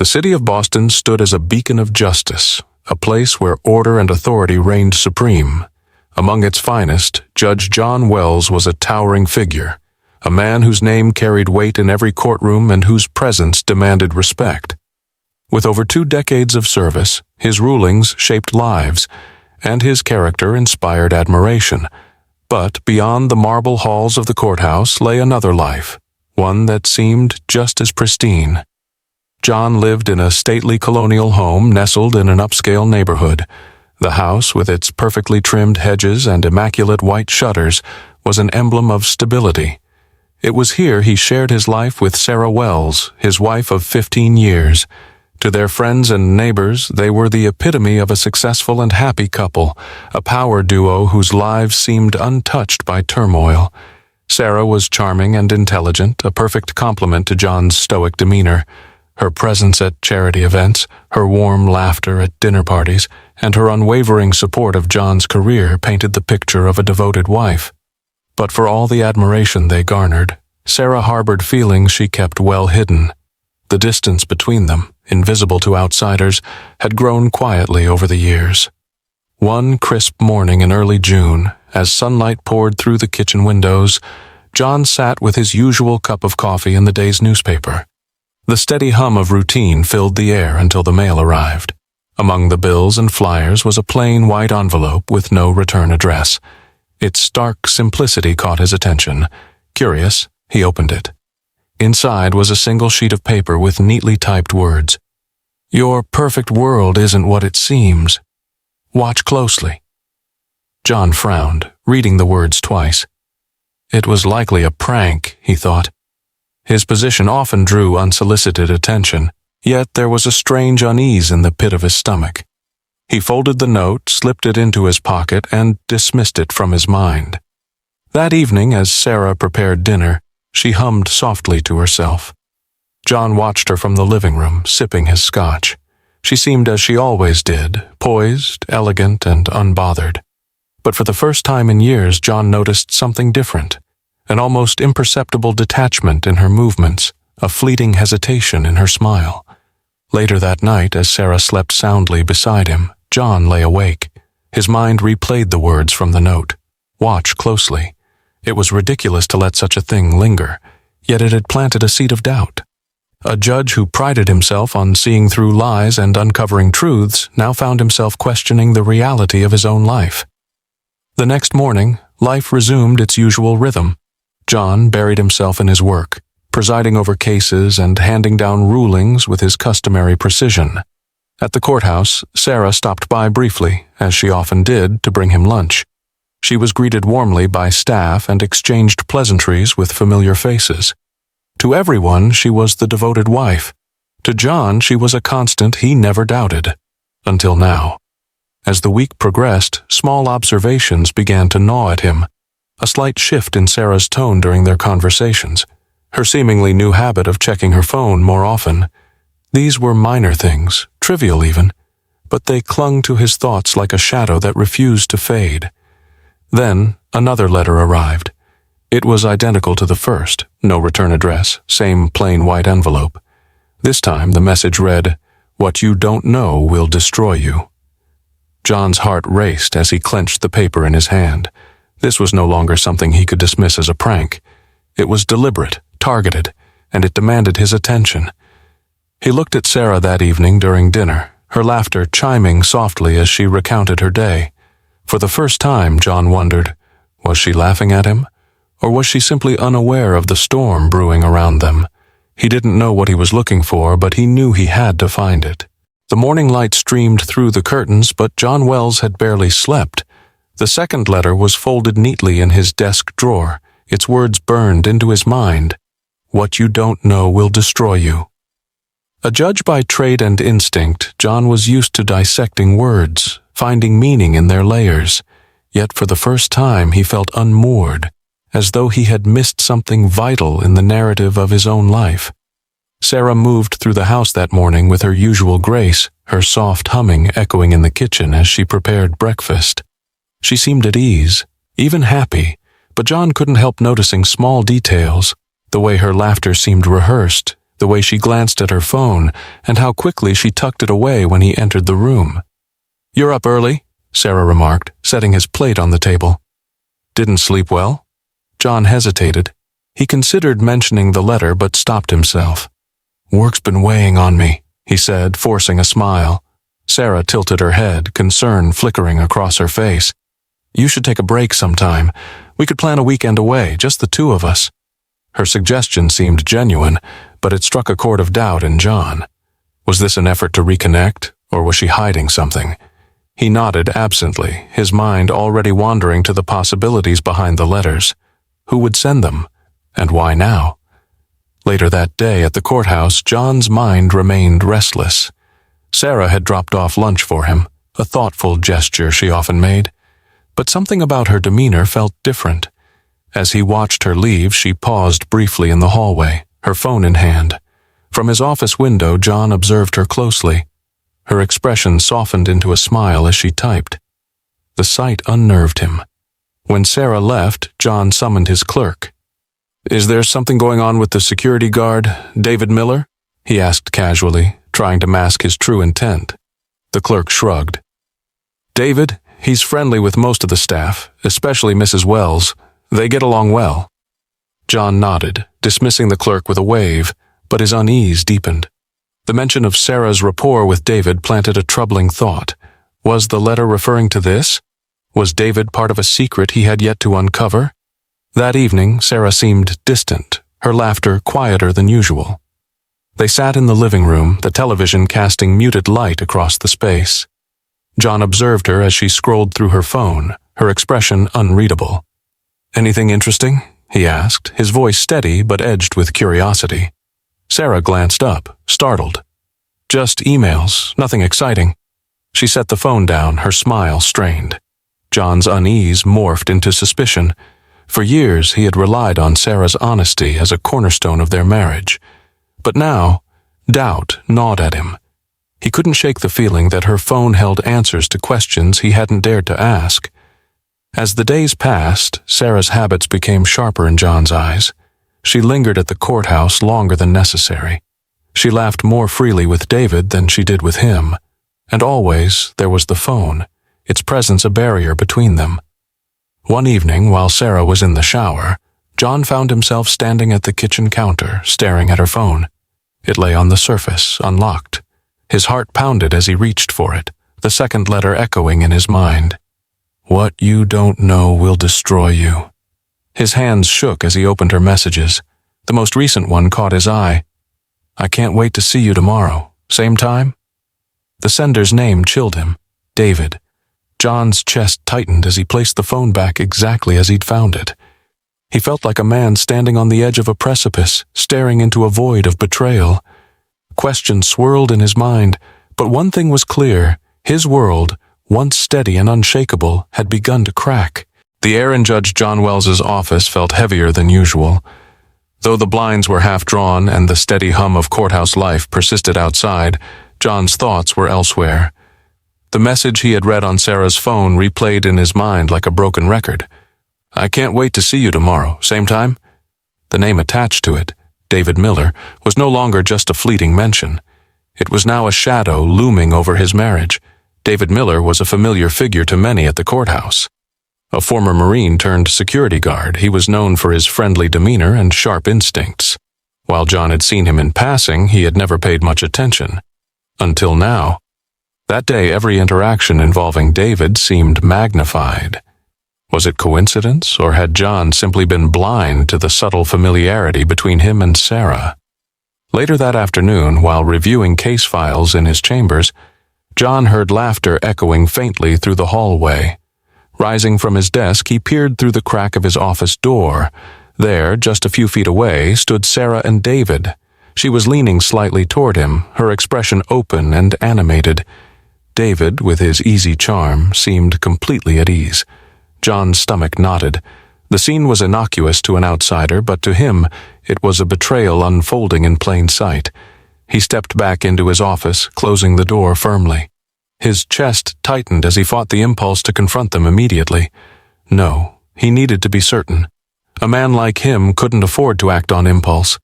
The city of Boston stood as a beacon of justice, a place where order and authority reigned supreme. Among its finest, Judge John Wells was a towering figure, a man whose name carried weight in every courtroom and whose presence demanded respect. With over 2 decades of service, his rulings shaped lives, and his character inspired admiration. But beyond the marble halls of the courthouse lay another life, one that seemed just as pristine. John lived in a stately colonial home nestled in an upscale neighborhood. The house, with its perfectly trimmed hedges and immaculate white shutters, was an emblem of stability. It was here he shared his life with Sarah Wells, his wife of 15 years. To their friends and neighbors, they were the epitome of a successful and happy couple, a power duo whose lives seemed untouched by turmoil. Sarah was charming and intelligent, a perfect complement to John's stoic demeanor. Her presence at charity events, her warm laughter at dinner parties, and her unwavering support of John's career painted the picture of a devoted wife. But for all the admiration they garnered, Sarah harbored feelings she kept well hidden. The distance between them, invisible to outsiders, had grown quietly over the years. One crisp morning in early June, as sunlight poured through the kitchen windows, John sat with his usual cup of coffee and the day's newspaper. The steady hum of routine filled the air until the mail arrived. Among the bills and flyers was a plain white envelope with no return address. Its stark simplicity caught his attention. Curious, he opened it. Inside was a single sheet of paper with neatly typed words. "Your perfect world isn't what it seems. Watch closely." John frowned, reading the words twice. It was likely a prank, he thought. His position often drew unsolicited attention, yet there was a strange unease in the pit of his stomach. He folded the note, slipped it into his pocket, and dismissed it from his mind. That evening, as Sarah prepared dinner, she hummed softly to herself. John watched her from the living room, sipping his scotch. She seemed as she always did, poised, elegant, and unbothered. But for the first time in years, John noticed something different. An almost imperceptible detachment in her movements, a fleeting hesitation in her smile. Later that night, as Sarah slept soundly beside him, John lay awake. His mind replayed the words from the note. Watch closely. It was ridiculous to let such a thing linger, yet it had planted a seed of doubt. A judge who prided himself on seeing through lies and uncovering truths now found himself questioning the reality of his own life. The next morning, life resumed its usual rhythm. John buried himself in his work, presiding over cases and handing down rulings with his customary precision. At the courthouse, Sarah stopped by briefly, as she often did, to bring him lunch. She was greeted warmly by staff and exchanged pleasantries with familiar faces. To everyone, she was the devoted wife. To John, she was a constant he never doubted. Until now. As the week progressed, small observations began to gnaw at him. A slight shift in Sarah's tone during their conversations. Her seemingly new habit of checking her phone more often. These were minor things, trivial even, but they clung to his thoughts like a shadow that refused to fade. Then, another letter arrived. It was identical to the first, no return address, same plain white envelope. This time, the message read, "What you don't know will destroy you." John's heart raced as he clenched the paper in his hand. This was no longer something he could dismiss as a prank. It was deliberate, targeted, and it demanded his attention. He looked at Sarah that evening during dinner, her laughter chiming softly as she recounted her day. For the first time, John wondered, was she laughing at him? Or was she simply unaware of the storm brewing around them? He didn't know what he was looking for, but he knew he had to find it. The morning light streamed through the curtains, but John Wells had barely slept. The second letter was folded neatly in his desk drawer, its words burned into his mind. What you don't know will destroy you. A judge by trade and instinct, John was used to dissecting words, finding meaning in their layers. Yet for the first time he felt unmoored, as though he had missed something vital in the narrative of his own life. Sarah moved through the house that morning with her usual grace, her soft humming echoing in the kitchen as she prepared breakfast. She seemed at ease, even happy, but John couldn't help noticing small details, the way her laughter seemed rehearsed, the way she glanced at her phone, and how quickly she tucked it away when he entered the room. "You're up early," Sarah remarked, setting his plate on the table. "Didn't sleep well?" John hesitated. He considered mentioning the letter but stopped himself. "Work's been weighing on me," he said, forcing a smile. Sarah tilted her head, concern flickering across her face. "You should take a break sometime. We could plan a weekend away, just the two of us." Her suggestion seemed genuine, but it struck a chord of doubt in John. Was this an effort to reconnect, or was she hiding something? He nodded absently, his mind already wandering to the possibilities behind the letters. Who would send them? And why now? Later that day at the courthouse, John's mind remained restless. Sarah had dropped off lunch for him, a thoughtful gesture she often made. But something about her demeanor felt different. As he watched her leave, she paused briefly in the hallway, her phone in hand. From his office window, John observed her closely. Her expression softened into a smile as she typed. The sight unnerved him. When Sarah left, John summoned his clerk. "Is there something going on with the security guard, David Miller?" he asked casually, trying to mask his true intent. The clerk shrugged. "David, he's friendly with most of the staff, especially Mrs. Wells. They get along well." John nodded, dismissing the clerk with a wave, but his unease deepened. The mention of Sarah's rapport with David planted a troubling thought. Was the letter referring to this? Was David part of a secret he had yet to uncover? That evening, Sarah seemed distant, her laughter quieter than usual. They sat in the living room, the television casting muted light across the space. John observed her as she scrolled through her phone, her expression unreadable. "Anything interesting?" he asked, his voice steady but edged with curiosity. Sarah glanced up, startled. "Just emails, nothing exciting." She set the phone down, her smile strained. John's unease morphed into suspicion. For years he had relied on Sarah's honesty as a cornerstone of their marriage. But now, doubt gnawed at him. He couldn't shake the feeling that her phone held answers to questions he hadn't dared to ask. As the days passed, Sarah's habits became sharper in John's eyes. She lingered at the courthouse longer than necessary. She laughed more freely with David than she did with him. And always there was the phone, its presence a barrier between them. One evening, while Sarah was in the shower, John found himself standing at the kitchen counter, staring at her phone. It lay on the surface, unlocked. His heart pounded as he reached for it, the second letter echoing in his mind. "What you don't know will destroy you." His hands shook as he opened her messages. The most recent one caught his eye. "I can't wait to see you tomorrow. Same time?" The sender's name chilled him. David. John's chest tightened as he placed the phone back exactly as he'd found it. He felt like a man standing on the edge of a precipice, staring into a void of betrayal. Questions swirled in his mind, but one thing was clear. His world, once steady and unshakable, had begun to crack. The air in Judge John Wells's office felt heavier than usual. Though the blinds were half drawn and the steady hum of courthouse life persisted outside, John's thoughts were elsewhere. The message he had read on Sarah's phone replayed in his mind like a broken record. "I can't wait to see you tomorrow. Same time?" The name attached to it, David Miller, was no longer just a fleeting mention. It was now a shadow looming over his marriage. David Miller was a familiar figure to many at the courthouse. A former Marine turned security guard, he was known for his friendly demeanor and sharp instincts. While John had seen him in passing, he had never paid much attention. Until now. That day, every interaction involving David seemed magnified. Was it coincidence, or had John simply been blind to the subtle familiarity between him and Sarah? Later that afternoon, while reviewing case files in his chambers, John heard laughter echoing faintly through the hallway. Rising from his desk, he peered through the crack of his office door. There, just a few feet away, stood Sarah and David. She was leaning slightly toward him, her expression open and animated. David, with his easy charm, seemed completely at ease. John's stomach knotted. The scene was innocuous to an outsider, but to him, it was a betrayal unfolding in plain sight. He stepped back into his office, closing the door firmly. His chest tightened as he fought the impulse to confront them immediately. No, he needed to be certain. A man like him couldn't afford to act on impulse.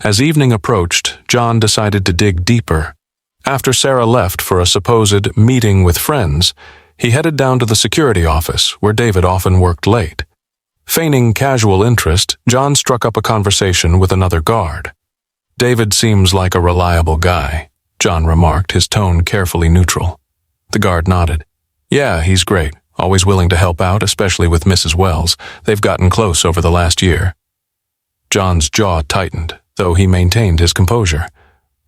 As evening approached, John decided to dig deeper. After Sarah left for a supposed meeting with friends, he headed down to the security office, where David often worked late. Feigning casual interest, John struck up a conversation with another guard. "David seems like a reliable guy," John remarked, his tone carefully neutral. The guard nodded. "Yeah, he's great, always willing to help out, especially with Mrs. Wells. They've gotten close over the last year." John's jaw tightened, though he maintained his composure.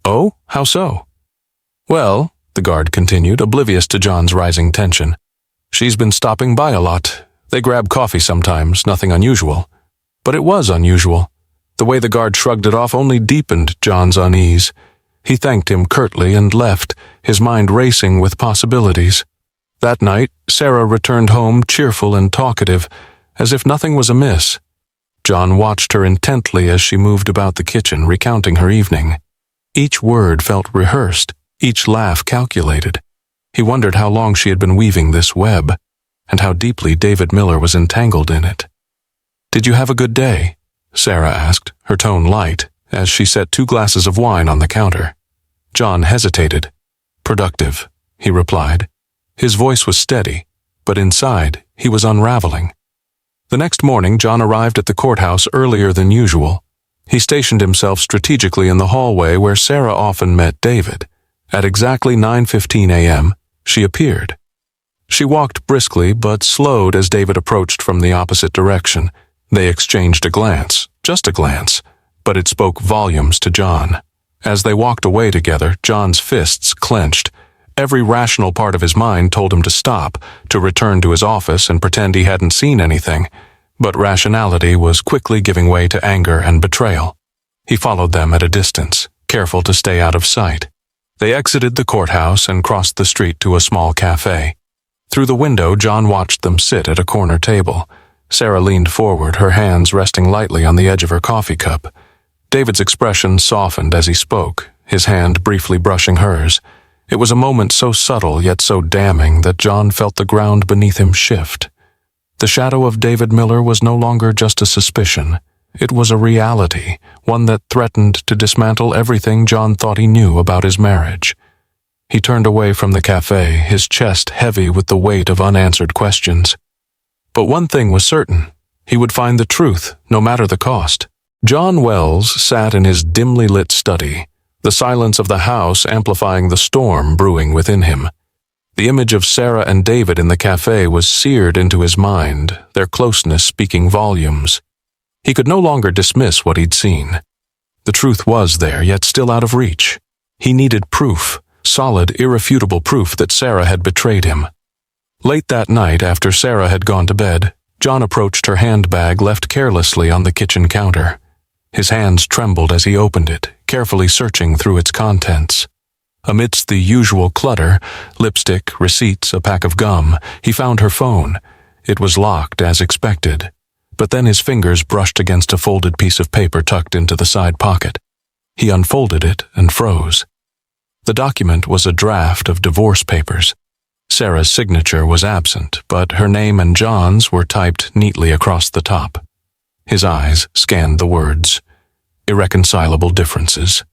"Oh, how so?" "Well," the guard continued, oblivious to John's rising tension, "she's been stopping by a lot. They grab coffee sometimes, nothing unusual." But it was unusual. The way the guard shrugged it off only deepened John's unease. He thanked him curtly and left, his mind racing with possibilities. That night, Sarah returned home cheerful and talkative, as if nothing was amiss. John watched her intently as she moved about the kitchen, recounting her evening. Each word felt rehearsed, each laugh calculated. He wondered how long she had been weaving this web, and how deeply David Miller was entangled in it. "Did you have a good day?" Sarah asked, her tone light, as she set 2 glasses of wine on the counter. John hesitated. "Productive," he replied. His voice was steady, but inside he was unraveling. The next morning, John arrived at the courthouse earlier than usual. He stationed himself strategically in the hallway where Sarah often met David. At exactly 9:15 a.m., she appeared. She walked briskly but slowed as David approached from the opposite direction. They exchanged a glance, just a glance, but it spoke volumes to John. As they walked away together, John's fists clenched. Every rational part of his mind told him to stop, to return to his office and pretend he hadn't seen anything, but rationality was quickly giving way to anger and betrayal. He followed them at a distance, careful to stay out of sight. They exited the courthouse and crossed the street to a small cafe. Through the window, John watched them sit at a corner table. Sarah leaned forward, her hands resting lightly on the edge of her coffee cup. David's expression softened as he spoke, his hand briefly brushing hers. It was a moment so subtle yet so damning that John felt the ground beneath him shift. The shadow of David Miller was no longer just a suspicion. It was a reality, one that threatened to dismantle everything John thought he knew about his marriage. He turned away from the cafe, his chest heavy with the weight of unanswered questions. But one thing was certain. He would find the truth, no matter the cost. John Wells sat in his dimly lit study, the silence of the house amplifying the storm brewing within him. The image of Sarah and David in the cafe was seared into his mind, their closeness speaking volumes. He could no longer dismiss what he'd seen. The truth was there, yet still out of reach. He needed proof, solid, irrefutable proof that Sarah had betrayed him. Late that night, after Sarah had gone to bed, John approached her handbag left carelessly on the kitchen counter. His hands trembled as he opened it, carefully searching through its contents. Amidst the usual clutter, lipstick, receipts, a pack of gum, he found her phone. It was locked as expected, but then his fingers brushed against a folded piece of paper tucked into the side pocket. He unfolded it and froze. The document was a draft of divorce papers. Sarah's signature was absent, but her name and John's were typed neatly across the top. His eyes scanned the words. Irreconcilable differences.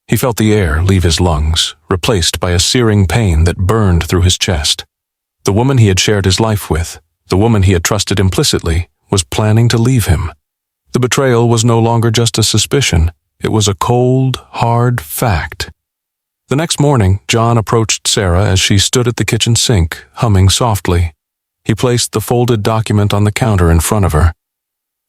He felt the air leave his lungs, replaced by a searing pain that burned through his chest. The woman he had shared his life with, the woman he had trusted implicitly, was planning to leave him. The betrayal was no longer just a suspicion. It was a cold, hard fact. The next morning, John approached Sarah as she stood at the kitchen sink, humming softly. He placed the folded document on the counter in front of her.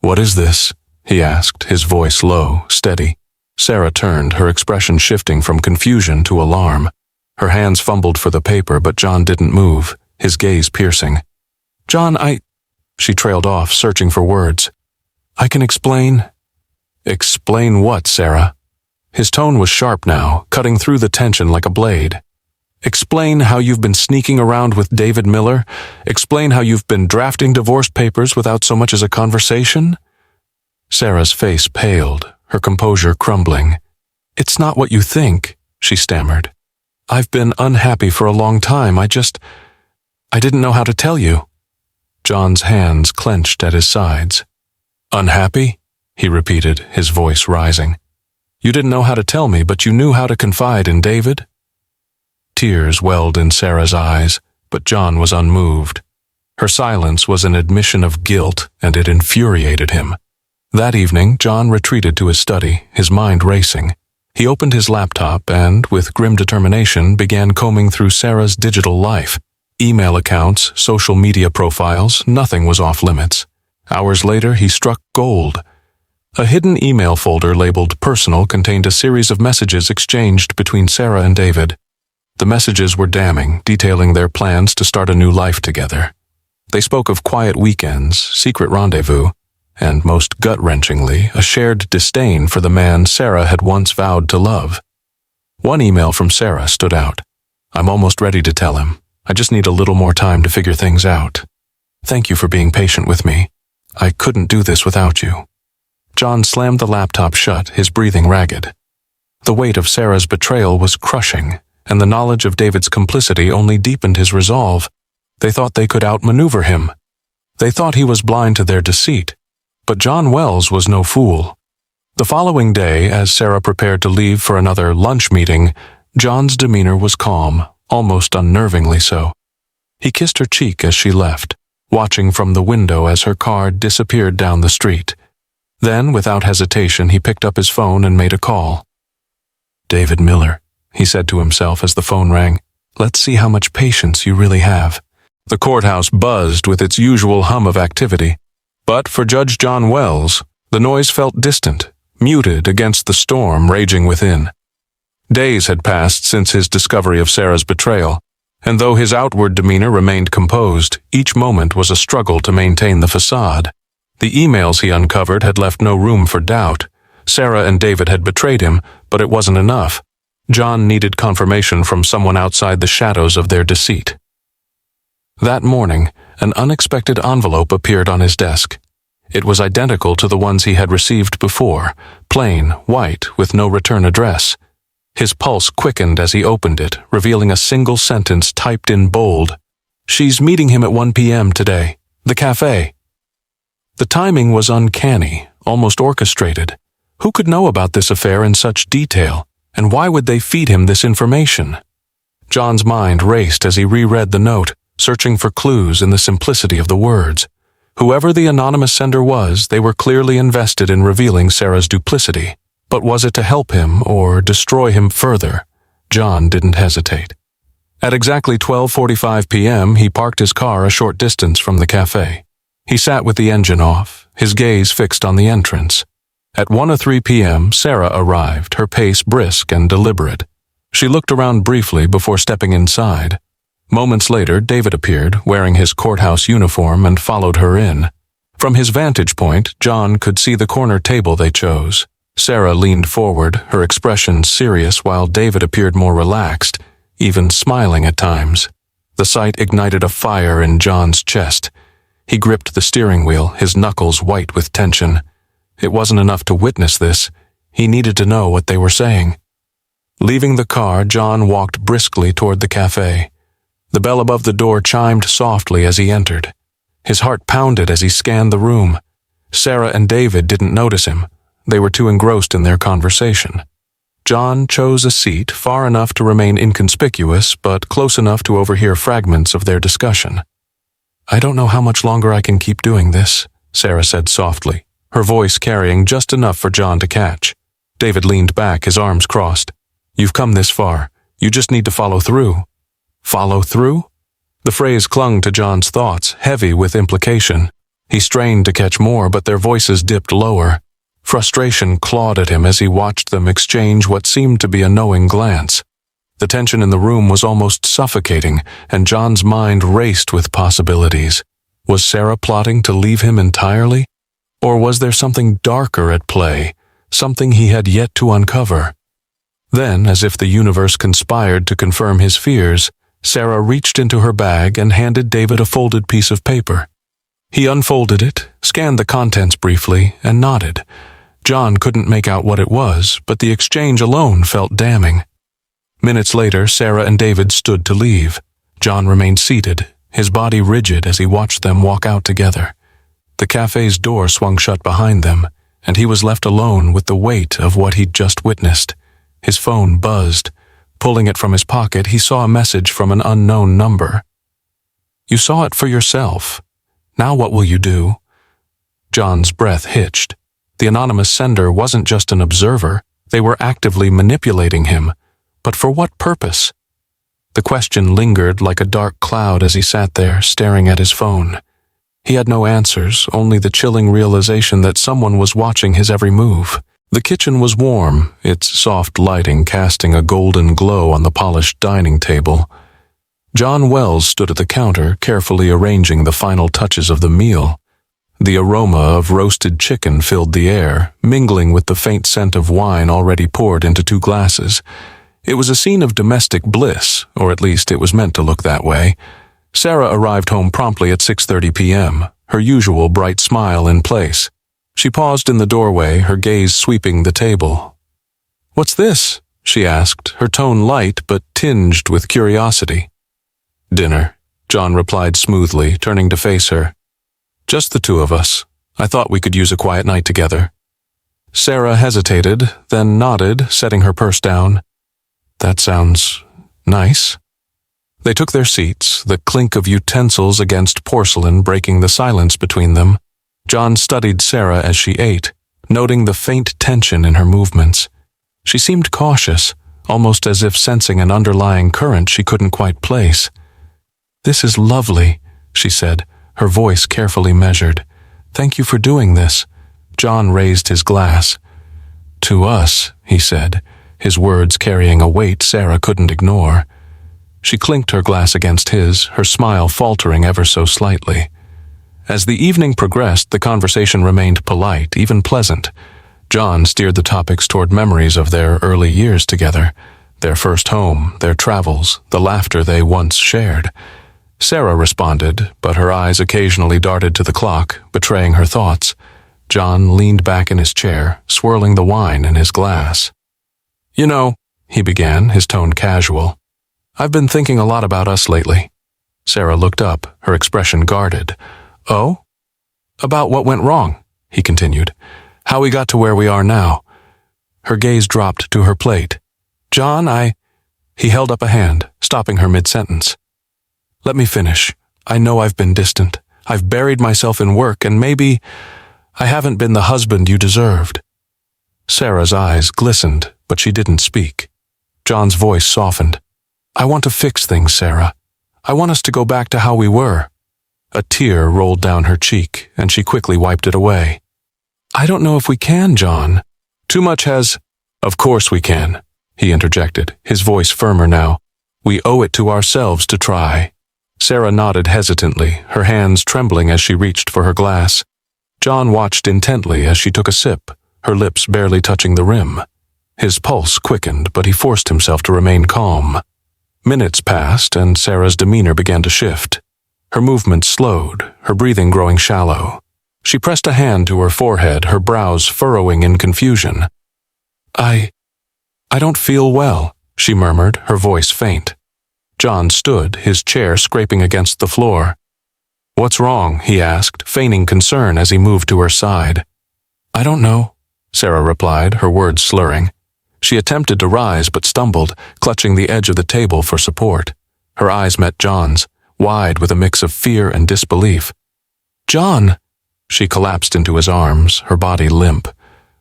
"What is this?" he asked, his voice low, steady. Sarah turned, her expression shifting from confusion to alarm. Her hands fumbled for the paper, but John didn't move, his gaze piercing. "John, She trailed off, searching for words. "I can explain." "Explain what, Sarah?" His tone was sharp now, cutting through the tension like a blade. "Explain how you've been sneaking around with David Miller? Explain how you've been drafting divorce papers without so much as a conversation?" Sarah's face paled, her composure crumbling. "It's not what you think," she stammered. "I've been unhappy for a long time. I didn't know how to tell you." John's hands clenched at his sides. "Unhappy?" he repeated, his voice rising. You didn't know how to tell me, but you knew how to confide in David?" Tears welled in Sarah's eyes, but John was unmoved. Her silence was an admission of guilt, and it infuriated him. That evening, John retreated to his study, his mind racing. He opened his laptop and, with grim determination, began combing through Sarah's digital life. Email accounts, social media profiles, nothing was off limits. Hours later, he struck gold. A hidden email folder labeled personal contained a series of messages exchanged between Sarah and David. The messages were damning, detailing their plans to start a new life together. They spoke of quiet weekends, secret rendezvous, and most gut-wrenchingly, a shared disdain for the man Sarah had once vowed to love. One email from Sarah stood out. "I'm almost ready to tell him. I just need a little more time to figure things out. Thank you for being patient with me. I couldn't do this without you." John slammed the laptop shut, his breathing ragged. The weight of Sarah's betrayal was crushing, and the knowledge of David's complicity only deepened his resolve. They thought they could outmaneuver him. They thought he was blind to their deceit. But John Wells was no fool. The following day, as Sarah prepared to leave for another lunch meeting, John's demeanor was calm, almost unnervingly so. He kissed her cheek as she left, watching from the window as her car disappeared down the street. Then, without hesitation, he picked up his phone and made a call. "David Miller," he said to himself as the phone rang. "Let's see how much patience you really have." The courthouse buzzed with its usual hum of activity. But for Judge John Wells, the noise felt distant, muted against the storm raging within. Days had passed since his discovery of Sarah's betrayal, and though his outward demeanor remained composed, each moment was a struggle to maintain the facade. The emails he uncovered had left no room for doubt. Sarah and David had betrayed him, but it wasn't enough. John needed confirmation from someone outside the shadows of their deceit. That morning, an unexpected envelope appeared on his desk. It was identical to the ones he had received before, plain, white, with no return address. His pulse quickened as he opened it, revealing a single sentence typed in bold. "She's meeting him at 1 p.m. today. The cafe." The timing was uncanny, almost orchestrated. Who could know about this affair in such detail, and why would they feed him this information? John's mind raced as he reread the note, searching for clues in the simplicity of the words. Whoever the anonymous sender was, they were clearly invested in revealing Sarah's duplicity. But was it to help him or destroy him further? John didn't hesitate. At exactly 12:45 p.m., he parked his car a short distance from the cafe. He sat with the engine off, his gaze fixed on the entrance. At 1:03 p.m., Sarah arrived, her pace brisk and deliberate. She looked around briefly before stepping inside. Moments later, David appeared, wearing his courthouse uniform, and followed her in. From his vantage point, John could see the corner table they chose. Sarah leaned forward, her expression serious, while David appeared more relaxed, even smiling at times. The sight ignited a fire in John's chest. He gripped the steering wheel, his knuckles white with tension. It wasn't enough to witness this. He needed to know what they were saying. Leaving the car, John walked briskly toward the cafe. The bell above the door chimed softly as he entered. His heart pounded as he scanned the room. Sarah and David didn't notice him. They were too engrossed in their conversation. John chose a seat far enough to remain inconspicuous, but close enough to overhear fragments of their discussion. "I don't know how much longer I can keep doing this," Sarah said softly, her voice carrying just enough for John to catch. David leaned back, his arms crossed. "You've come this far. You just need to follow through." Follow through? The phrase clung to John's thoughts, heavy with implication. He strained to catch more, but their voices dipped lower. Frustration clawed at him as he watched them exchange what seemed to be a knowing glance. The tension in the room was almost suffocating, and John's mind raced with possibilities. Was Sarah plotting to leave him entirely? Or was there something darker at play, something he had yet to uncover? Then, as if the universe conspired to confirm his fears, Sarah reached into her bag and handed David a folded piece of paper. He unfolded it, scanned the contents briefly, and nodded. John couldn't make out what it was, but the exchange alone felt damning. Minutes later, Sarah and David stood to leave. John remained seated, his body rigid as he watched them walk out together. The cafe's door swung shut behind them, and he was left alone with the weight of what he'd just witnessed. His phone buzzed. Pulling it from his pocket, he saw a message from an unknown number. "You saw it for yourself. Now what will you do?" John's breath hitched. The anonymous sender wasn't just an observer. They were actively manipulating him. But for what purpose? The question lingered like a dark cloud as he sat there, staring at his phone. He had no answers, only the chilling realization that someone was watching his every move. The kitchen was warm, its soft lighting casting a golden glow on the polished dining table. John Wells stood at the counter, carefully arranging the final touches of the meal. The aroma of roasted chicken filled the air, mingling with the faint scent of wine already poured into 2 glasses. It was a scene of domestic bliss, or at least it was meant to look that way. Sarah arrived home promptly at 6:30 p.m., her usual bright smile in place. She paused in the doorway, her gaze sweeping the table. "What's this?" she asked, her tone light but tinged with curiosity. "Dinner," John replied smoothly, turning to face her. "Just the 2 of us. I thought we could use a quiet night together." Sarah hesitated, then nodded, setting her purse down. "That sounds nice." They took their seats, the clink of utensils against porcelain breaking the silence between them. John studied Sarah as she ate, noting the faint tension in her movements. She seemed cautious, almost as if sensing an underlying current she couldn't quite place. "This is lovely," she said, her voice carefully measured. "Thank you for doing this." John raised his glass. "To us," he said, his words carrying a weight Sarah couldn't ignore. She clinked her glass against his, her smile faltering ever so slightly. As the evening progressed, the conversation remained polite, even pleasant. John steered the topics toward memories of their early years together, their first home, their travels, the laughter they once shared. Sarah responded, but her eyes occasionally darted to the clock, betraying her thoughts. John leaned back in his chair, swirling the wine in his glass. "You know," he began, his tone casual, "I've been thinking a lot about us lately." Sarah looked up, her expression guarded. "Oh?" "About what went wrong," he continued. "How we got to where we are now." Her gaze dropped to her plate. "John, He held up a hand, stopping her mid-sentence. "Let me finish. I know I've been distant. I've buried myself in work, and maybe I haven't been the husband you deserved." Sarah's eyes glistened, but she didn't speak. John's voice softened. "I want to fix things, Sarah. I want us to go back to how we were." A tear rolled down her cheek, and she quickly wiped it away. "I don't know if we can, John. Too much has—" "Of course we can," he interjected, his voice firmer now. "We owe it to ourselves to try." Sarah nodded hesitantly, her hands trembling as she reached for her glass. John watched intently as she took a sip, her lips barely touching the rim. His pulse quickened, but he forced himself to remain calm. Minutes passed, and Sarah's demeanor began to shift. Her movements slowed, her breathing growing shallow. She pressed a hand to her forehead, her brows furrowing in confusion. I don't feel well," she murmured, her voice faint. John stood, his chair scraping against the floor. "What's wrong?" he asked, feigning concern as he moved to her side. "I don't know," Sarah replied, her words slurring. She attempted to rise but stumbled, clutching the edge of the table for support. Her eyes met John's, wide with a mix of fear and disbelief. "John!" She collapsed into his arms, her body limp.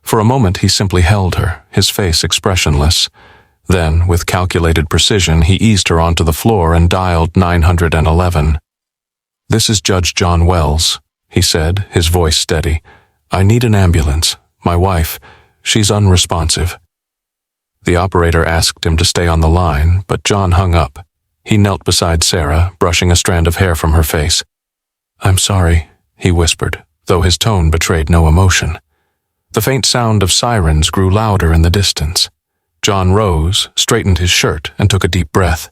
For a moment he simply held her, his face expressionless. Then, with calculated precision, he eased her onto the floor and dialed 911. "This is Judge John Wells," he said, his voice steady. "I need an ambulance. My wife, she's unresponsive." The operator asked him to stay on the line, but John hung up. He knelt beside Sarah, brushing a strand of hair from her face. "I'm sorry," he whispered, though his tone betrayed no emotion. The faint sound of sirens grew louder in the distance. John rose, straightened his shirt, and took a deep breath.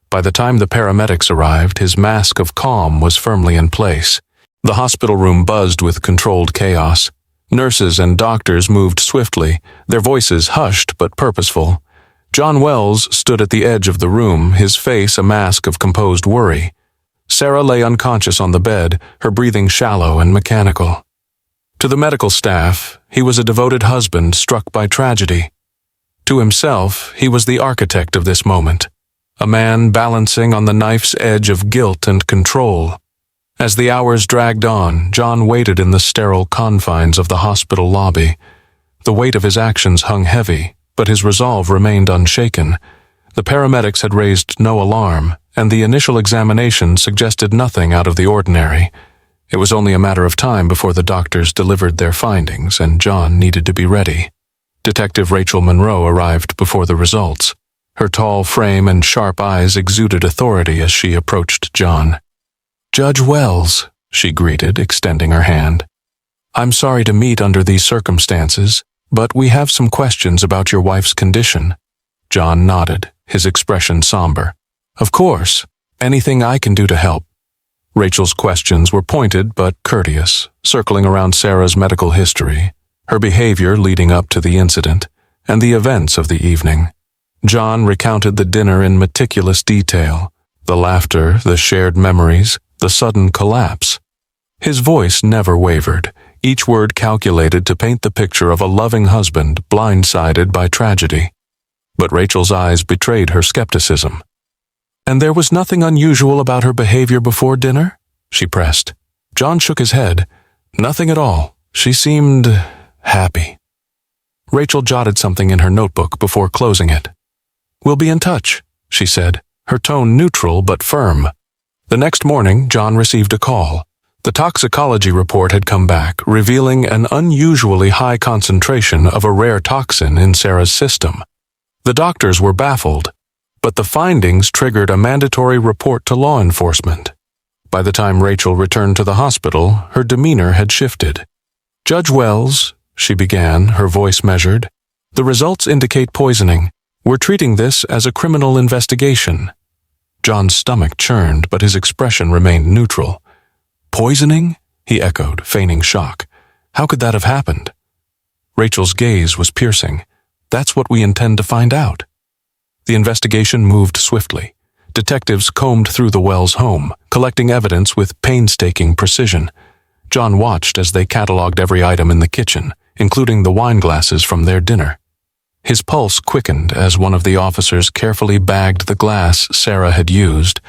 By the time the paramedics arrived, his mask of calm was firmly in place. The hospital room buzzed with controlled chaos. Nurses and doctors moved swiftly, their voices hushed but purposeful. John Wells stood at the edge of the room, his face a mask of composed worry. Sarah lay unconscious on the bed, her breathing shallow and mechanical. To the medical staff, he was a devoted husband struck by tragedy. To himself, he was the architect of this moment, a man balancing on the knife's edge of guilt and control. As the hours dragged on, John waited in the sterile confines of the hospital lobby. The weight of his actions hung heavy, but his resolve remained unshaken. The paramedics had raised no alarm, and the initial examination suggested nothing out of the ordinary. It was only a matter of time before the doctors delivered their findings, and John needed to be ready. Detective Rachel Monroe arrived before the results. Her tall frame and sharp eyes exuded authority as she approached John. "Judge Wells," she greeted, extending her hand. "I'm sorry to meet under these circumstances, but we have some questions about your wife's condition." John nodded, his expression somber. "Of course. Anything I can do to help." Rachel's questions were pointed but courteous, circling around Sarah's medical history, her behavior leading up to the incident, and the events of the evening. John recounted the dinner in meticulous detail, the laughter, the shared memories, the sudden collapse. His voice never wavered, each word calculated to paint the picture of a loving husband blindsided by tragedy. But Rachel's eyes betrayed her skepticism. "And there was nothing unusual about her behavior before dinner?" she pressed. John shook his head. "Nothing at all. She seemed happy." Rachel jotted something in her notebook before closing it. "We'll be in touch," she said, her tone neutral but firm. The next morning, John received a call. The toxicology report had come back, revealing an unusually high concentration of a rare toxin in Sarah's system. The doctors were baffled, but the findings triggered a mandatory report to law enforcement. By the time Rachel returned to the hospital, her demeanor had shifted. "Judge Wells," she began, her voice measured, "the results indicate poisoning. We're treating this as a criminal investigation." John's stomach churned, but his expression remained neutral. "Poisoning?" he echoed, feigning shock. "How could that have happened?" Rachel's gaze was piercing. "That's what we intend to find out." The investigation moved swiftly. Detectives combed through the Wells home, collecting evidence with painstaking precision. John watched as they cataloged every item in the kitchen, including the wine glasses from their dinner. His pulse quickened as one of the officers carefully bagged the glass Sarah had used,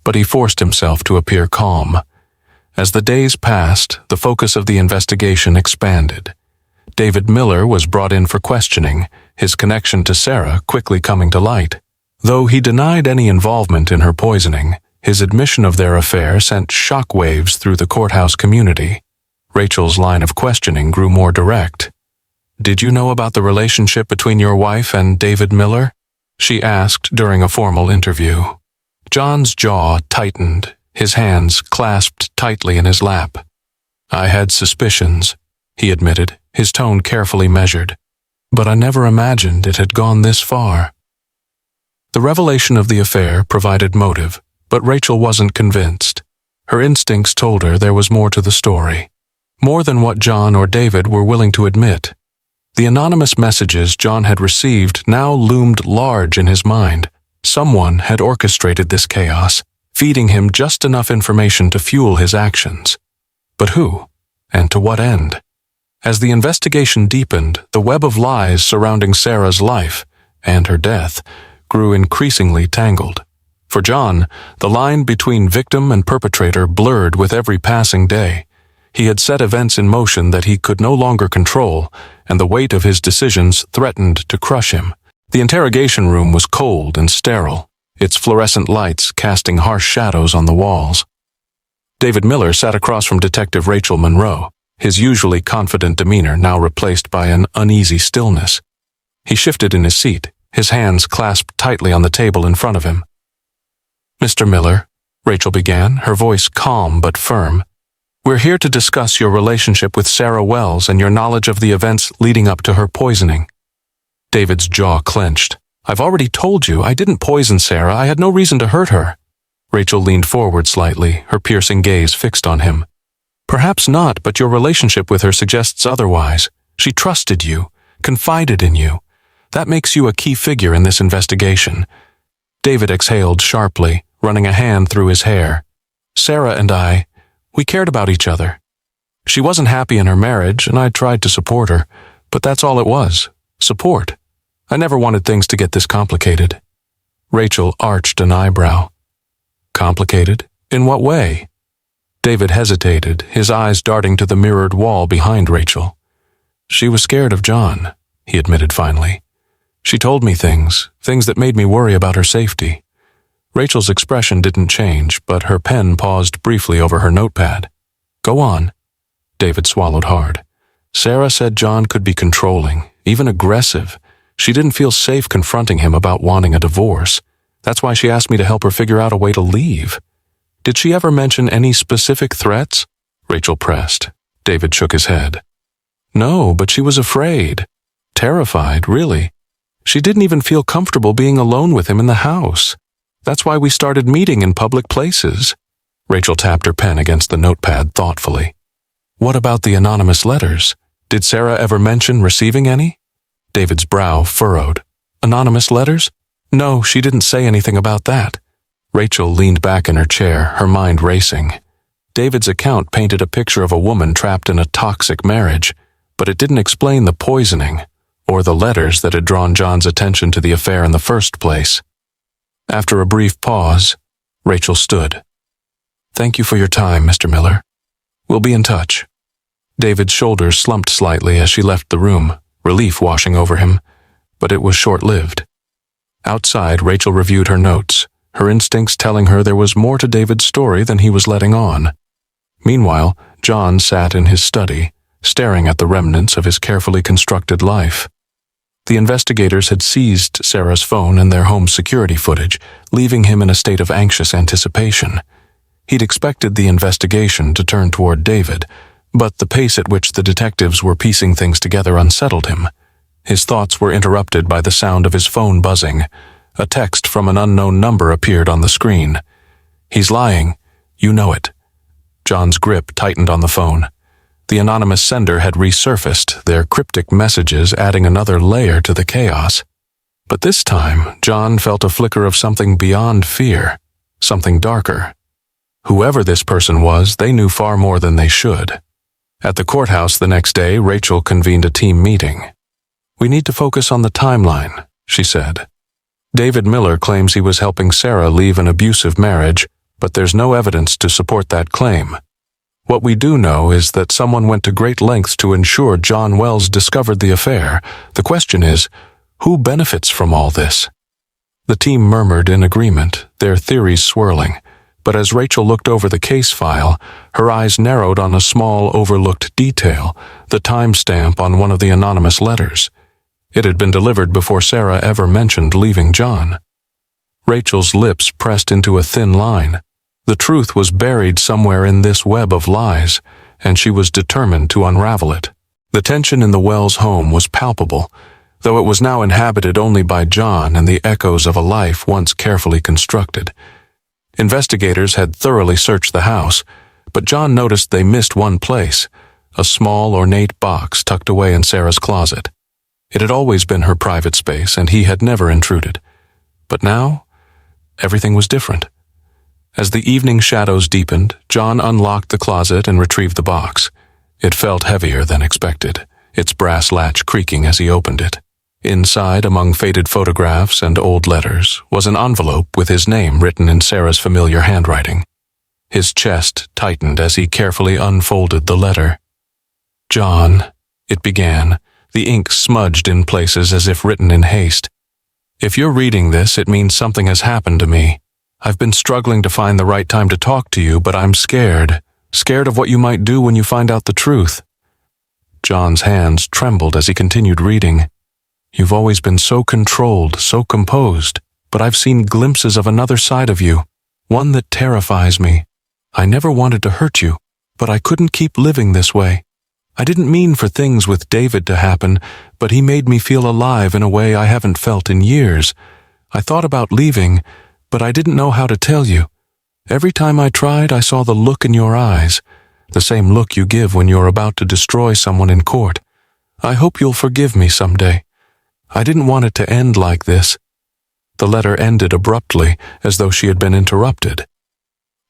but he forced himself to appear calm. As the days passed, the focus of the investigation expanded. David Miller was brought in for questioning, his connection to Sarah quickly coming to light. Though he denied any involvement in her poisoning, his admission of their affair sent shockwaves through the courthouse community. Rachel's line of questioning grew more direct. "Did you know about the relationship between your wife and David Miller?" she asked during a formal interview. John's jaw tightened, his hands clasped tightly in his lap. "I had suspicions," he admitted, his tone carefully measured. "But I never imagined it had gone this far." The revelation of the affair provided motive, but Rachel wasn't convinced. Her instincts told her there was more to the story, more than what John or David were willing to admit. The anonymous messages John had received now loomed large in his mind. Someone had orchestrated this chaos, feeding him just enough information to fuel his actions. But who? And to what end? As the investigation deepened, the web of lies surrounding Sarah's life and her death grew increasingly tangled. For John, the line between victim and perpetrator blurred with every passing day. He had set events in motion that he could no longer control, and the weight of his decisions threatened to crush him. The interrogation room was cold and sterile, its fluorescent lights casting harsh shadows on the walls. David Miller sat across from Detective Rachel Monroe, his usually confident demeanor now replaced by an uneasy stillness. He shifted in his seat, his hands clasped tightly on the table in front of him. "Mr. Miller," Rachel began, her voice calm but firm, "we're here to discuss your relationship with Sarah Wells and your knowledge of the events leading up to her poisoning." David's jaw clenched. "I've already told you I didn't poison Sarah. I had no reason to hurt her." Rachel leaned forward slightly, her piercing gaze fixed on him. "Perhaps not, but your relationship with her suggests otherwise. She trusted you, confided in you. That makes you a key figure in this investigation." David exhaled sharply, running a hand through his hair. "Sarah and I, we cared about each other." She wasn't happy in her marriage, and I tried to support her, but that's all it was, support. I never wanted things to get this complicated. Rachel arched an eyebrow. Complicated? In what way? David hesitated, his eyes darting to the mirrored wall behind Rachel. She was scared of John, he admitted finally. She told me things that made me worry about her safety. Rachel's expression didn't change, but her pen paused briefly over her notepad. Go on. David swallowed hard. Sarah said John could be controlling, even aggressive. She didn't feel safe confronting him about wanting a divorce. That's why she asked me to help her figure out a way to leave. Did she ever mention any specific threats? Rachel pressed. David shook his head. No, but she was afraid. Terrified, really. She didn't even feel comfortable being alone with him in the house. That's why we started meeting in public places. Rachel tapped her pen against the notepad thoughtfully. What about the anonymous letters? Did Sarah ever mention receiving any? David's brow furrowed. Anonymous letters? No, she didn't say anything about that. Rachel leaned back in her chair, her mind racing. David's account painted a picture of a woman trapped in a toxic marriage, but it didn't explain the poisoning or the letters that had drawn John's attention to the affair in the first place. After a brief pause, Rachel stood. Thank you for your time, Mr. Miller. We'll be in touch. David's shoulders slumped slightly as she left the room, relief washing over him, but it was short-lived. Outside, Rachel reviewed her notes, her instincts telling her there was more to David's story than he was letting on. Meanwhile, John sat in his study, staring at the remnants of his carefully constructed life. The investigators had seized Sarah's phone and their home security footage, leaving him in a state of anxious anticipation. He'd expected the investigation to turn toward David, but the pace at which the detectives were piecing things together unsettled him. His thoughts were interrupted by the sound of his phone buzzing. A text from an unknown number appeared on the screen. He's lying. You know it. John's grip tightened on the phone. The anonymous sender had resurfaced, their cryptic messages adding another layer to the chaos. But this time, John felt a flicker of something beyond fear, something darker. Whoever this person was, they knew far more than they should. At the courthouse the next day, Rachel convened a team meeting. We need to focus on the timeline, she said. David Miller claims he was helping Sarah leave an abusive marriage, but there's no evidence to support that claim. What we do know is that someone went to great lengths to ensure John Wells discovered the affair. The question is, who benefits from all this? The team murmured in agreement, their theories swirling. But as Rachel looked over the case file, her eyes narrowed on a small overlooked detail, the timestamp on one of the anonymous letters. It had been delivered before Sarah ever mentioned leaving John. Rachel's lips pressed into a thin line. The truth was buried somewhere in this web of lies, and she was determined to unravel it. The tension in the Wells home was palpable, though it was now inhabited only by John and the echoes of a life once carefully constructed. Investigators had thoroughly searched the house, but John noticed they missed one place, a small, ornate box tucked away in Sarah's closet. It had always been her private space, and he had never intruded. But now, everything was different. As the evening shadows deepened, John unlocked the closet and retrieved the box. It felt heavier than expected, its brass latch creaking as he opened it. Inside, among faded photographs and old letters, was an envelope with his name written in Sarah's familiar handwriting. His chest tightened as he carefully unfolded the letter. John, it began, the ink smudged in places as if written in haste. If you're reading this, it means something has happened to me. I've been struggling to find the right time to talk to you, but I'm scared of what you might do when you find out the truth. John's hands trembled as he continued reading. You've always been so controlled, so composed, but I've seen glimpses of another side of you, one that terrifies me. I never wanted to hurt you, but I couldn't keep living this way. I didn't mean for things with David to happen, but he made me feel alive in a way I haven't felt in years. I thought about leaving, but I didn't know how to tell you. Every time I tried, I saw the look in your eyes, the same look you give when you're about to destroy someone in court. I hope you'll forgive me someday. I didn't want it to end like this. The letter ended abruptly, as though she had been interrupted.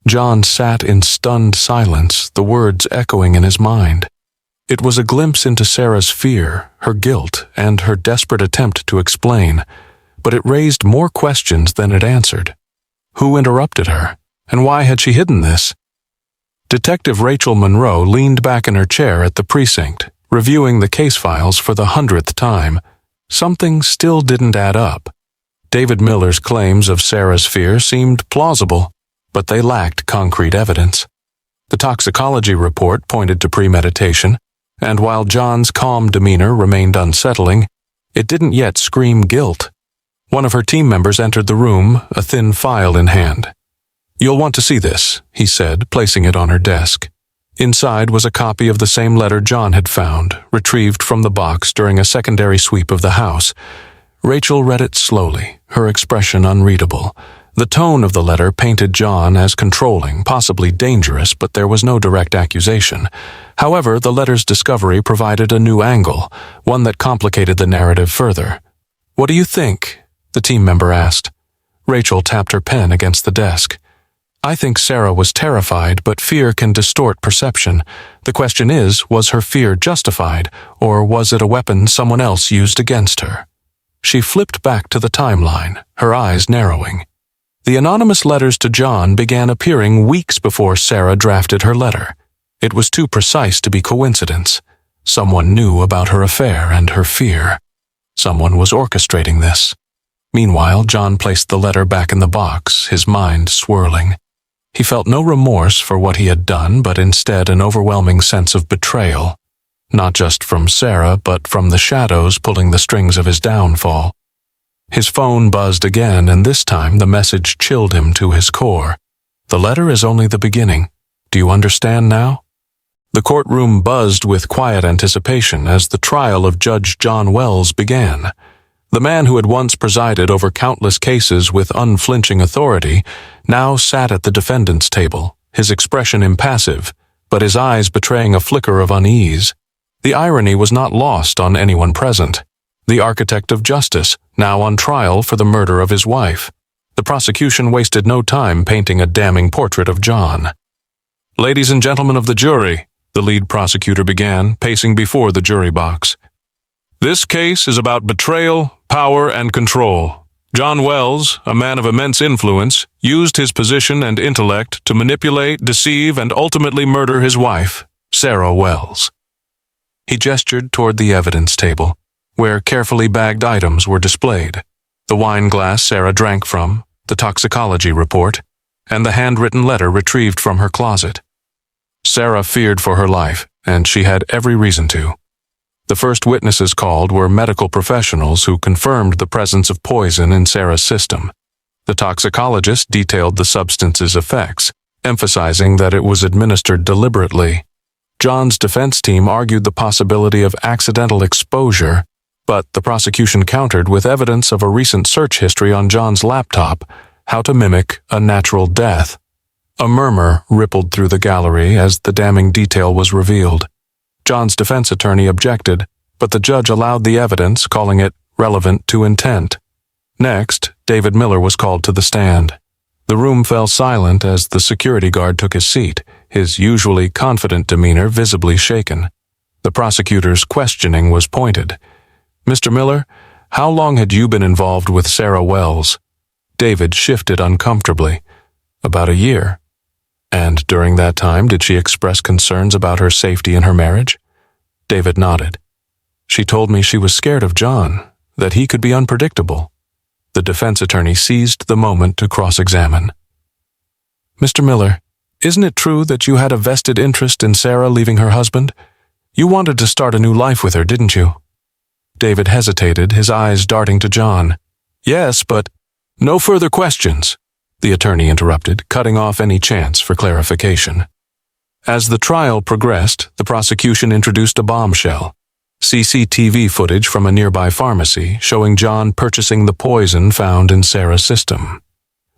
John sat in stunned silence, the words echoing in his mind. It was a glimpse into Sarah's fear, her guilt, and her desperate attempt to explain, but it raised more questions than it answered. Who interrupted her, and why had she hidden this? Detective Rachel Monroe leaned back in her chair at the precinct, reviewing the case files for the 100th time. Something still didn't add up. David Miller's claims of Sarah's fear seemed plausible, but they lacked concrete evidence. The toxicology report pointed to premeditation, and while John's calm demeanor remained unsettling, it didn't yet scream guilt. One of her team members entered the room, a thin file in hand. "You'll want to see this," he said, placing it on her desk. Inside was a copy of the same letter John had found, retrieved from the box during a secondary sweep of the house. Rachel read it slowly, her expression unreadable. The tone of the letter painted John as controlling, possibly dangerous, but there was no direct accusation. However, the letter's discovery provided a new angle, one that complicated the narrative further. "What do you think?" the team member asked. Rachel tapped her pen against the desk. "I think Sarah was terrified, but fear can distort perception. The question is, was her fear justified, or was it a weapon someone else used against her?" She flipped back to the timeline, her eyes narrowing. The anonymous letters to John began appearing weeks before Sarah drafted her letter. It was too precise to be coincidence. Someone knew about her affair and her fear. Someone was orchestrating this. Meanwhile, John placed the letter back in the box, his mind swirling. He felt no remorse for what he had done, but instead an overwhelming sense of betrayal. Not just from Sarah, but from the shadows pulling the strings of his downfall. His phone buzzed again, and this time the message chilled him to his core. "The letter is only the beginning. Do you understand now?" The courtroom buzzed with quiet anticipation as the trial of Judge John Wells began. The man who had once presided over countless cases with unflinching authority now sat at the defendant's table, his expression impassive, but his eyes betraying a flicker of unease. The irony was not lost on anyone present. The architect of justice, now on trial for the murder of his wife. The prosecution wasted no time painting a damning portrait of John. "Ladies and gentlemen of the jury," the lead prosecutor began, pacing before the jury box. "This case is about betrayal, power, and control. John Wells, a man of immense influence, used his position and intellect to manipulate, deceive, and ultimately murder his wife, Sarah Wells." He gestured toward the evidence table, where carefully bagged items were displayed. The wine glass Sarah drank from, the toxicology report, and the handwritten letter retrieved from her closet. Sarah feared for her life, and she had every reason to. The first witnesses called were medical professionals who confirmed the presence of poison in Sarah's system. The toxicologist detailed the substance's effects, emphasizing that it was administered deliberately. John's defense team argued the possibility of accidental exposure, but the prosecution countered with evidence of a recent search history on John's laptop, how to mimic a natural death. A murmur rippled through the gallery as the damning detail was revealed. John's defense attorney objected, but the judge allowed the evidence, calling it relevant to intent. Next, David Miller was called to the stand. The room fell silent as the security guard took his seat, his usually confident demeanor visibly shaken. The prosecutor's questioning was pointed. "Mr. Miller, how long had you been involved with Sarah Wells?" David shifted uncomfortably. "About a year." "And during that time, did she express concerns about her safety in her marriage?" David nodded. "She told me she was scared of John, that he could be unpredictable." The defense attorney seized the moment to cross-examine. "Mr. Miller, isn't it true that you had a vested interest in Sarah leaving her husband? You wanted to start a new life with her, didn't you?" David hesitated, his eyes darting to John. "Yes, but—" "No further questions," the attorney interrupted, cutting off any chance for clarification. As the trial progressed, the prosecution introduced a bombshell. CCTV footage from a nearby pharmacy showing John purchasing the poison found in Sarah's system.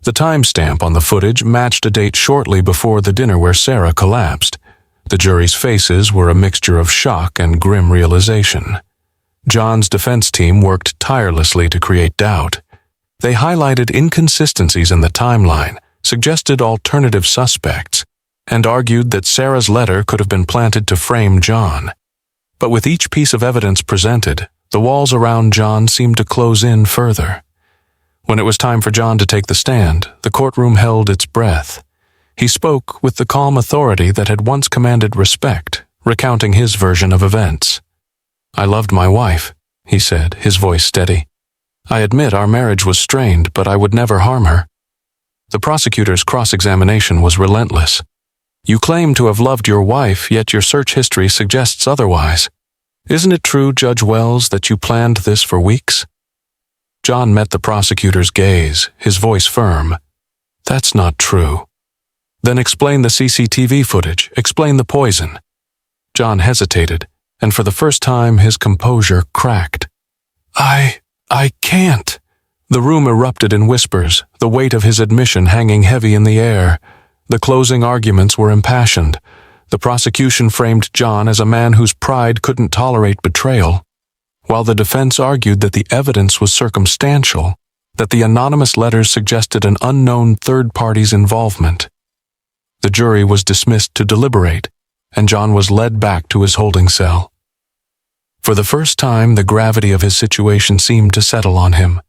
The timestamp on the footage matched a date shortly before the dinner where Sarah collapsed. The jury's faces were a mixture of shock and grim realization. John's defense team worked tirelessly to create doubt. They highlighted inconsistencies in the timeline, suggested alternative suspects, and argued that Sarah's letter could have been planted to frame John. But with each piece of evidence presented, the walls around John seemed to close in further. When it was time for John to take the stand, the courtroom held its breath. He spoke with the calm authority that had once commanded respect, recounting his version of events. "I loved my wife," he said, his voice steady. "I admit our marriage was strained, but I would never harm her." The prosecutor's cross-examination was relentless. "You claim to have loved your wife, yet your search history suggests otherwise. Isn't it true, Judge Wells, that you planned this for weeks?" John met the prosecutor's gaze, his voice firm. "That's not true." "Then explain the CCTV footage, explain the poison." John hesitated, and for the first time his composure cracked. I can't." The room erupted in whispers, the weight of his admission hanging heavy in the air. The closing arguments were impassioned. The prosecution framed John as a man whose pride couldn't tolerate betrayal, while the defense argued that the evidence was circumstantial, that the anonymous letters suggested an unknown third party's involvement. The jury was dismissed to deliberate, and John was led back to his holding cell. For the first time, the gravity of his situation seemed to settle on him.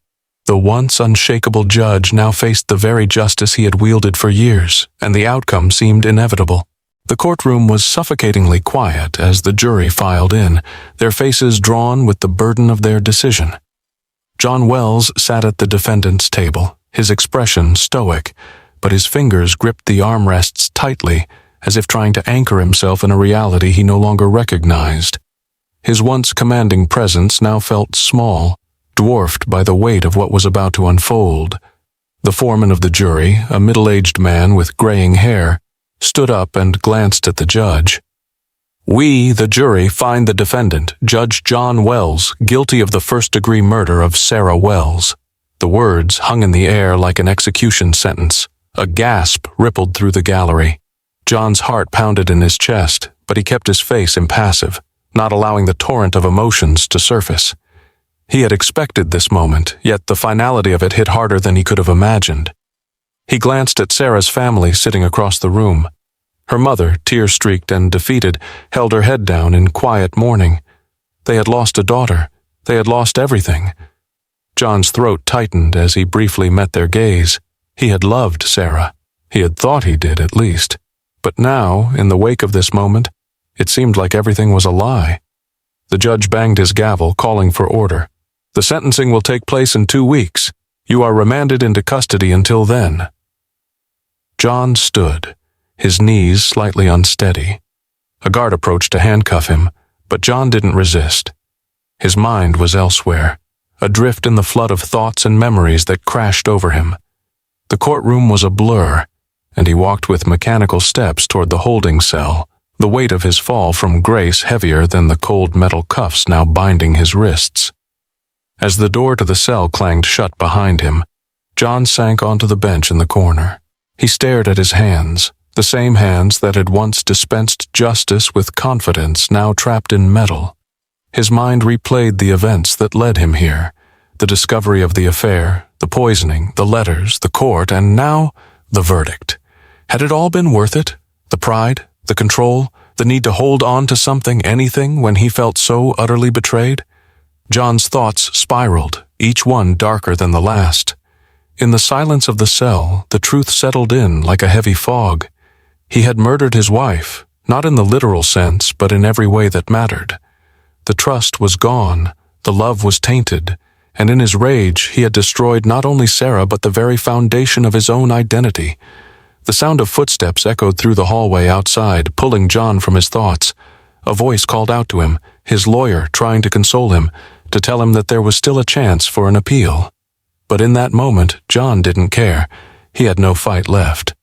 The once unshakable judge now faced the very justice he had wielded for years, and the outcome seemed inevitable. The courtroom was suffocatingly quiet as the jury filed in, their faces drawn with the burden of their decision. John Wells sat at the defendant's table, his expression stoic, but his fingers gripped the armrests tightly, as if trying to anchor himself in a reality he no longer recognized. His once commanding presence now felt small, dwarfed by the weight of what was about to unfold. The foreman of the jury, a middle-aged man with graying hair, stood up and glanced at the judge. "We, the jury, find the defendant, Judge John Wells, guilty of the first-degree murder of Sarah Wells." The words hung in the air like an execution sentence. A gasp rippled through the gallery. John's heart pounded in his chest, but he kept his face impassive, not allowing the torrent of emotions to surface. He had expected this moment, yet the finality of it hit harder than he could have imagined. He glanced at Sarah's family sitting across the room. Her mother, tear-streaked and defeated, held her head down in quiet mourning. They had lost a daughter. They had lost everything. John's throat tightened as he briefly met their gaze. He had loved Sarah. He had thought he did, at least. But now, in the wake of this moment, it seemed like everything was a lie. The judge banged his gavel, calling for order. "The sentencing will take place in 2 weeks. You are remanded into custody until then." John stood, his knees slightly unsteady. A guard approached to handcuff him, but John didn't resist. His mind was elsewhere, adrift in the flood of thoughts and memories that crashed over him. The courtroom was a blur, and he walked with mechanical steps toward the holding cell, the weight of his fall from grace heavier than the cold metal cuffs now binding his wrists. As the door to the cell clanged shut behind him, John sank onto the bench in the corner. He stared at his hands, the same hands that had once dispensed justice with confidence now trapped in metal. His mind replayed the events that led him here, the discovery of the affair, the poisoning, the letters, the court, and now the verdict. Had it all been worth it? The pride, the control, the need to hold on to something, anything, when he felt so utterly betrayed? John's thoughts spiraled, each one darker than the last. In the silence of the cell, the truth settled in like a heavy fog. He had murdered his wife, not in the literal sense, but in every way that mattered. The trust was gone, the love was tainted, and in his rage he had destroyed not only Sarah but the very foundation of his own identity. The sound of footsteps echoed through the hallway outside, pulling John from his thoughts. A voice called out to him, his lawyer trying to console him, to tell him that there was still a chance for an appeal. But in that moment, John didn't care. He had no fight left.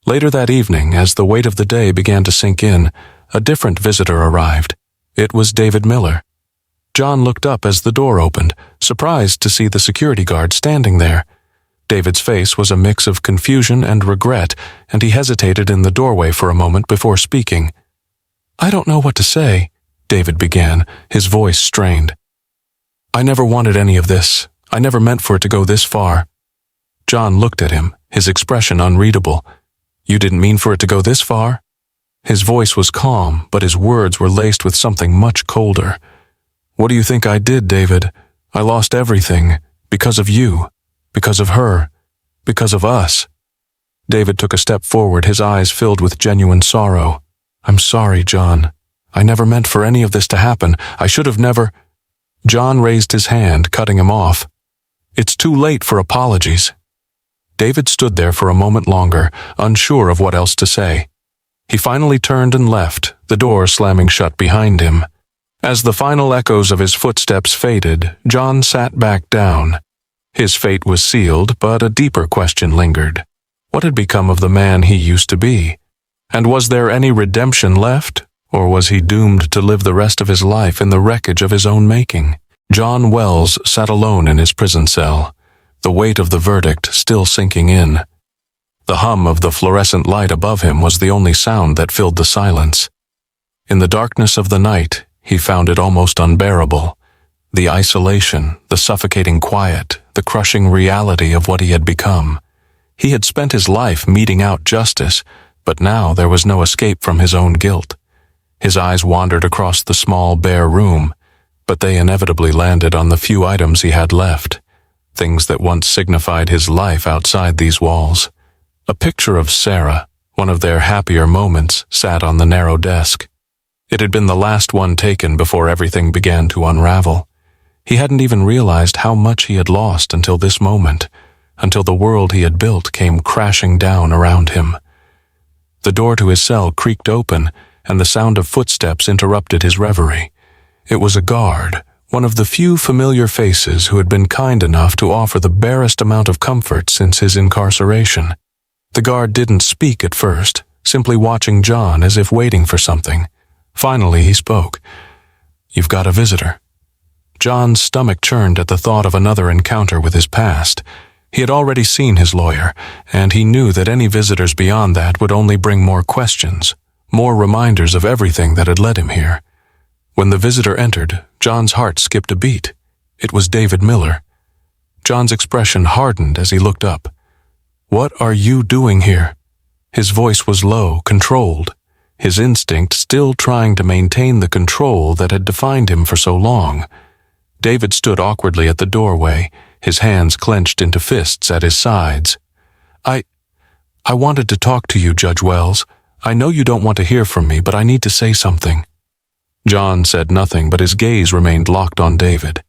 Later that evening, as the weight of the day began to sink in, a different visitor arrived. It was David Miller. John looked up as the door opened, surprised to see the security guard standing there. David's face was a mix of confusion and regret, and he hesitated in the doorway for a moment before speaking. "I don't know what to say," David began, his voice strained. "I never wanted any of this. I never meant for it to go this far." John looked at him, his expression unreadable. "You didn't mean for it to go this far?" His voice was calm, but his words were laced with something much colder. "What do you think I did, David? I lost everything. Because of you. Because of her. Because of us." David took a step forward, his eyes filled with genuine sorrow. "I'm sorry, John. I never meant for any of this to happen. I should have never—" John raised his hand, cutting him off. "It's too late for apologies." David stood there for a moment longer, unsure of what else to say. He finally turned and left, the door slamming shut behind him. As the final echoes of his footsteps faded, John sat back down. His fate was sealed, but a deeper question lingered. What had become of the man he used to be? And was there any redemption left, or was he doomed to live the rest of his life in the wreckage of his own making? John Wells sat alone in his prison cell, the weight of the verdict still sinking in. The hum of the fluorescent light above him was the only sound that filled the silence. In the darkness of the night, he found it almost unbearable. The isolation, the suffocating quiet, the crushing reality of what he had become. He had spent his life meting out justice, but now there was no escape from his own guilt. His eyes wandered across the small, bare room, but they inevitably landed on the few items he had left, things that once signified his life outside these walls. A picture of Sarah, one of their happier moments, sat on the narrow desk. It had been the last one taken before everything began to unravel. He hadn't even realized how much he had lost until this moment, until the world he had built came crashing down around him. The door to his cell creaked open, and the sound of footsteps interrupted his reverie. It was a guard, one of the few familiar faces who had been kind enough to offer the barest amount of comfort since his incarceration. The guard didn't speak at first, simply watching John as if waiting for something. Finally he spoke. "You've got a visitor." John's stomach churned at the thought of another encounter with his past. He had already seen his lawyer, and he knew that any visitors beyond that would only bring more questions, more reminders of everything that had led him here. When the visitor entered, John's heart skipped a beat. It was David Miller. John's expression hardened as he looked up. "What are you doing here?" His voice was low, controlled, his instinct still trying to maintain the control that had defined him for so long. David stood awkwardly at the doorway, his hands clenched into fists at his sides. I wanted to talk to you, Judge Wells. I know you don't want to hear from me, but I need to say something." John said nothing, but his gaze remained locked on David.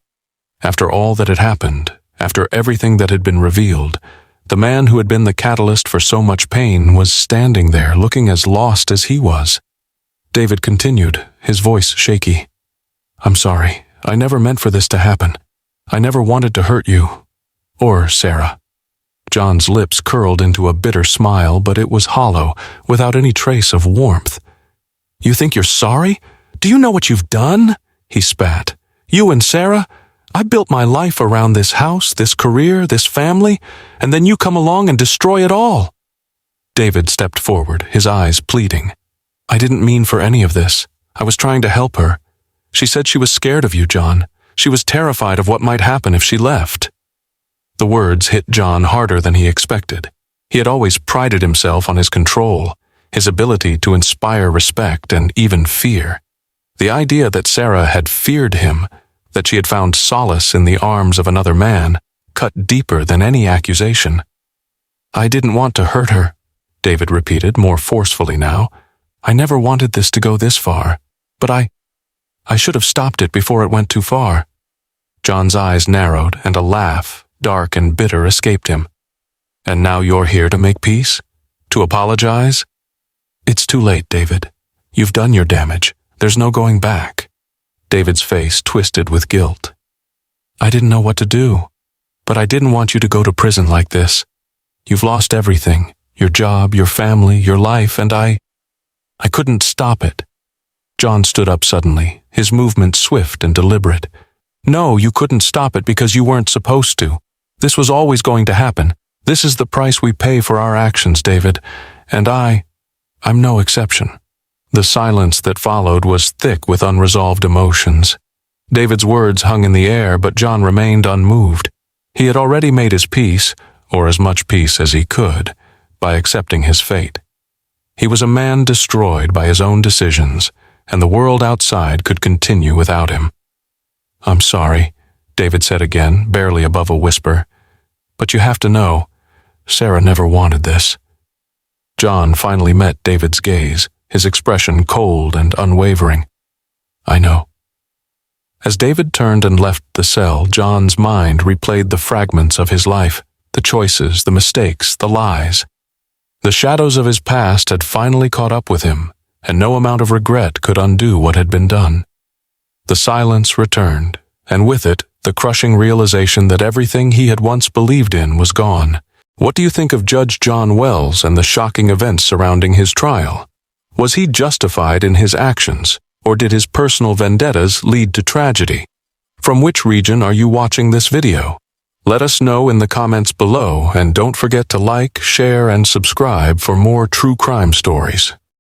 After all that had happened, after everything that had been revealed, the man who had been the catalyst for so much pain was standing there looking as lost as he was. David continued, his voice shaky. "I'm sorry. I never meant for this to happen. I never wanted to hurt you. Or Sarah." John's lips curled into a bitter smile, but it was hollow, without any trace of warmth. "You think you're sorry? Do you know what you've done?" he spat. "You and Sarah? I built my life around this house, this career, this family, and then you come along and destroy it all." David stepped forward, his eyes pleading. "I didn't mean for any of this. I was trying to help her. She said she was scared of you, John. She was terrified of what might happen if she left." The words hit John harder than he expected. He had always prided himself on his control, his ability to inspire respect and even fear. The idea that Sarah had feared him, that she had found solace in the arms of another man, cut deeper than any accusation. "I didn't want to hurt her," David repeated more forcefully now. "I never wanted this to go this far, but I should have stopped it before it went too far." John's eyes narrowed, and a laugh, dark and bitter, escaped him. "And now you're here to make peace? To apologize?" "It's too late, David. You've done your damage. There's no going back." David's face twisted with guilt. "I didn't know what to do, but I didn't want you to go to prison like this. You've lost everything, your job, your family, your life, and I couldn't stop it." John stood up suddenly, his movement swift and deliberate. "No, you couldn't stop it because you weren't supposed to. This was always going to happen. This is the price we pay for our actions, David, and I'm no exception." The silence that followed was thick with unresolved emotions. David's words hung in the air, but John remained unmoved. He had already made his peace, or as much peace as he could, by accepting his fate. He was a man destroyed by his own decisions, and the world outside could continue without him. "I'm sorry," David said again, barely above a whisper. "But you have to know, Sarah never wanted this." John finally met David's gaze, his expression cold and unwavering. "I know." As David turned and left the cell, John's mind replayed the fragments of his life, the choices, the mistakes, the lies. The shadows of his past had finally caught up with him, and no amount of regret could undo what had been done. The silence returned, and with it, the crushing realization that everything he had once believed in was gone. What do you think of Judge John Wells and the shocking events surrounding his trial? Was he justified in his actions, or did his personal vendettas lead to tragedy? From which region are you watching this video? Let us know in the comments below, and don't forget to like, share, and subscribe for more true crime stories.